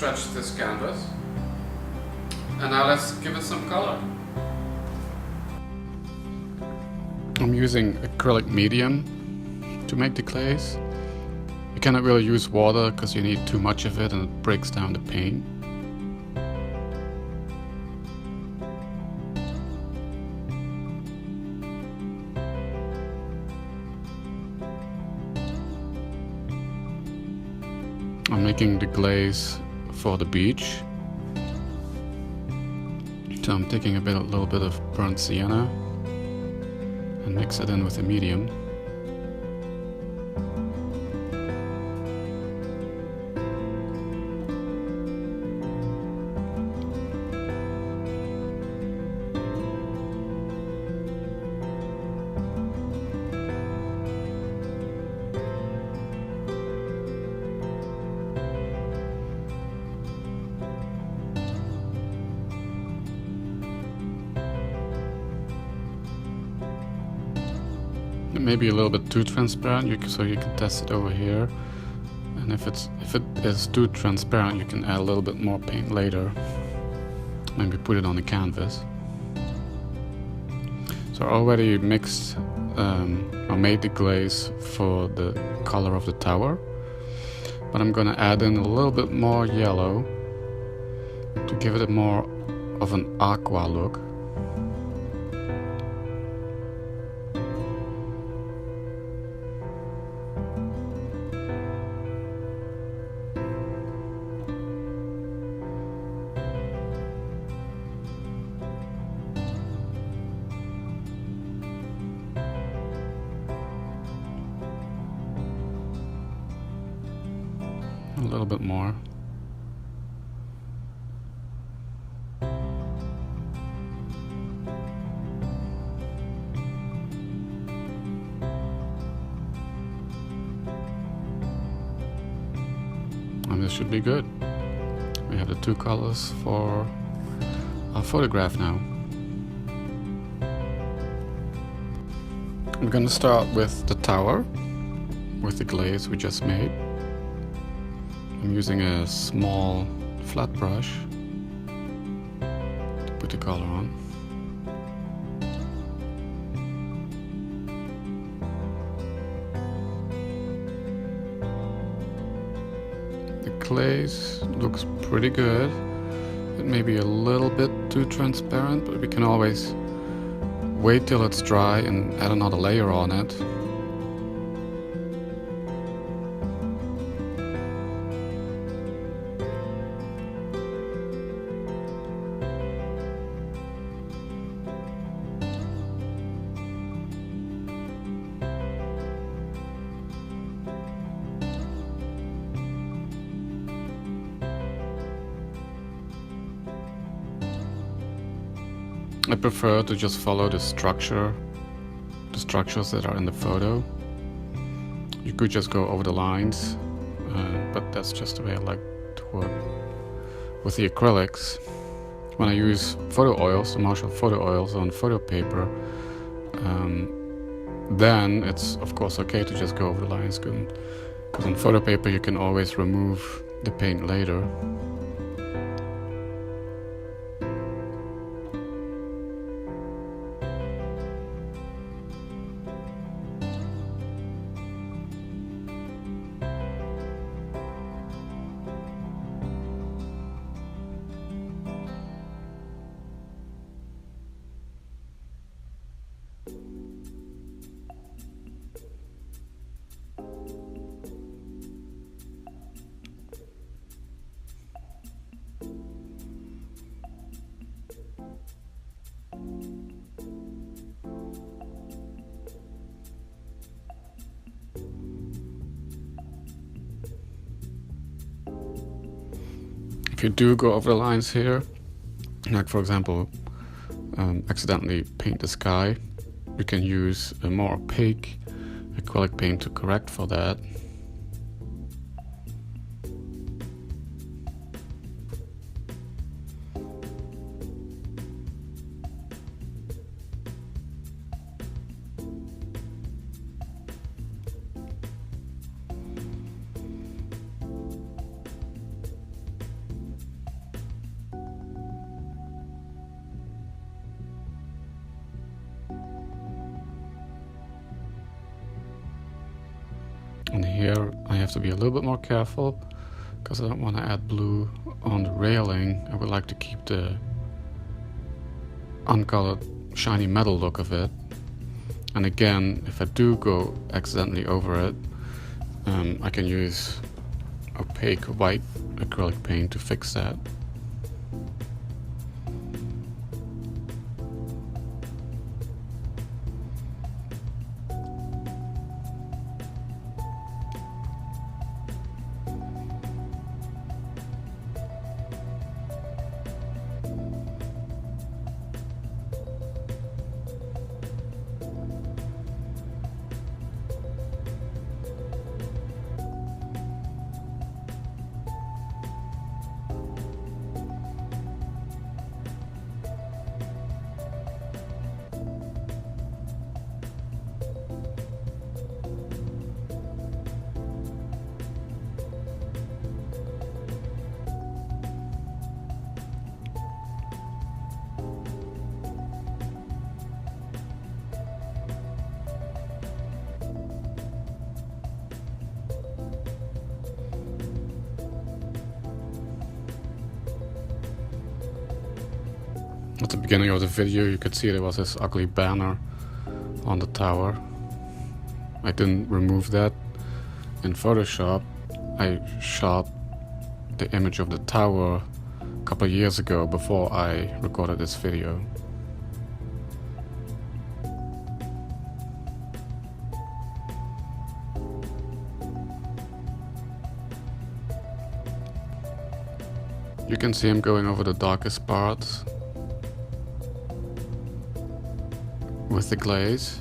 stretch this canvas. And now let's give it some color. I'm using acrylic medium to make the glaze. You cannot really use water because you need too much of it and it breaks down the paint. I'm making the glaze for the beach. So I'm taking a little bit of burnt sienna and mix it in with the medium. Maybe a little bit too transparent, so you can test it over here. And if it is too transparent, you can add a little bit more paint later. Maybe put it on the canvas. So I already mixed or made the glaze for the color of the tower, but I'm gonna add in a little bit more yellow to give it a more of an aqua look. A little bit more. And this should be good. We have the two colors for our photograph now. I'm gonna start with the tower, with the glaze we just made. I'm using a small flat brush to put the color on. The glaze looks pretty good. It may be a little bit too transparent, but we can always wait till it's dry and add another layer on it. I prefer to just follow the structures that are in the photo. You could just go over the lines, but that's just the way I like to work with the acrylics. When I use photo oils, the Marshall photo oils on photo paper, then it's of course okay to just go over the lines, because on photo paper you can always remove the paint later. If you do go over the lines here, like for example, accidentally paint the sky, you can use a more opaque acrylic paint to correct for that. And here I have to be a little bit more careful because I don't want to add blue on the railing. I would like to keep the uncolored shiny metal look of it. And again, if I do go accidentally over it, I can use opaque white acrylic paint to fix that. At the beginning of the video you could see there was this ugly banner on the tower. I didn't remove that. In Photoshop I shot the image of the tower a couple of years ago before I recorded this video. You can see him going over the darkest parts with the glaze.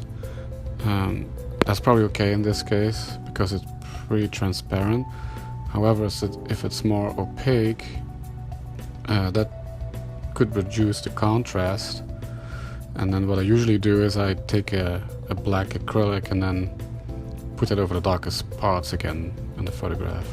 That's probably okay in this case because it's pretty transparent. However, if it's more opaque, that could reduce the contrast. And then what I usually do is I take a black acrylic and then put it over the darkest parts again in the photograph.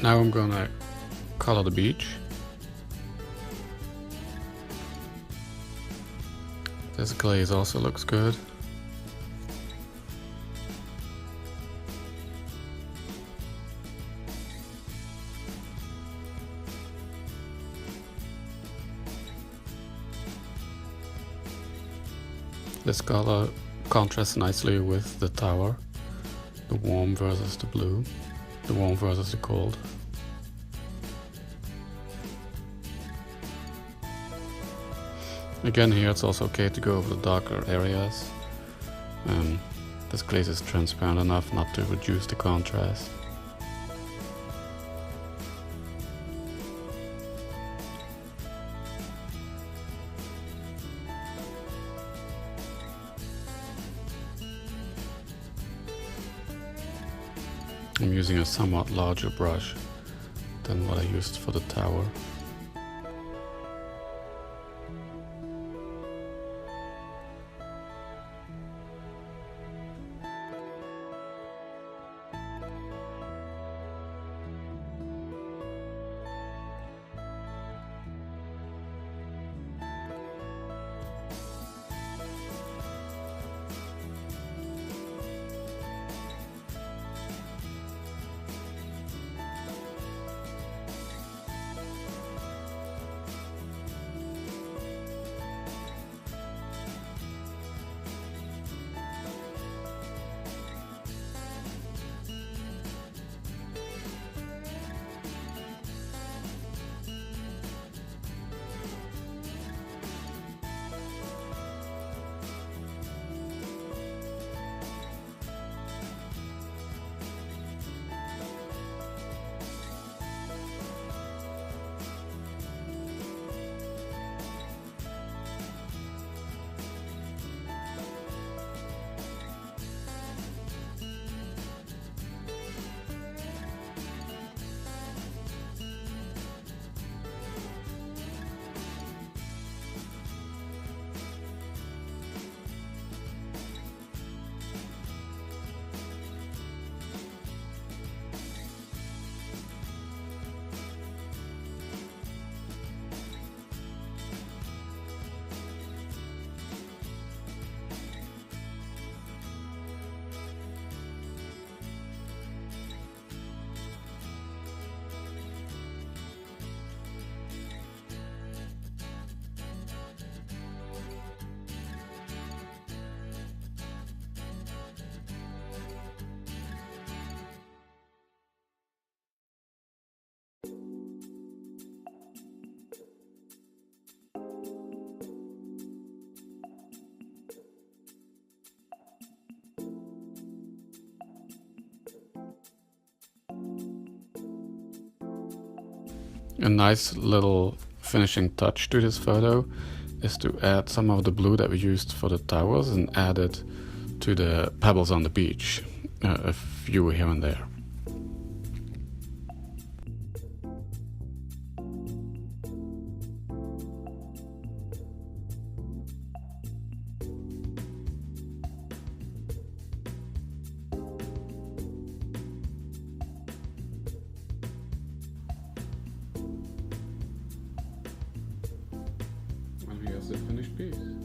Now I'm gonna color the beach. This glaze also looks good. This color contrasts nicely with the tower. The warm versus the blue, the warm versus the cold. Again, here it's also okay to go over the darker areas. This glaze is transparent enough not to reduce the contrast. I'm using a somewhat larger brush than what I used for the tower. A nice little finishing touch to this photo is to add some of the blue that we used for the towers and add it to the pebbles on the beach, a few here and there. And here's the finished piece.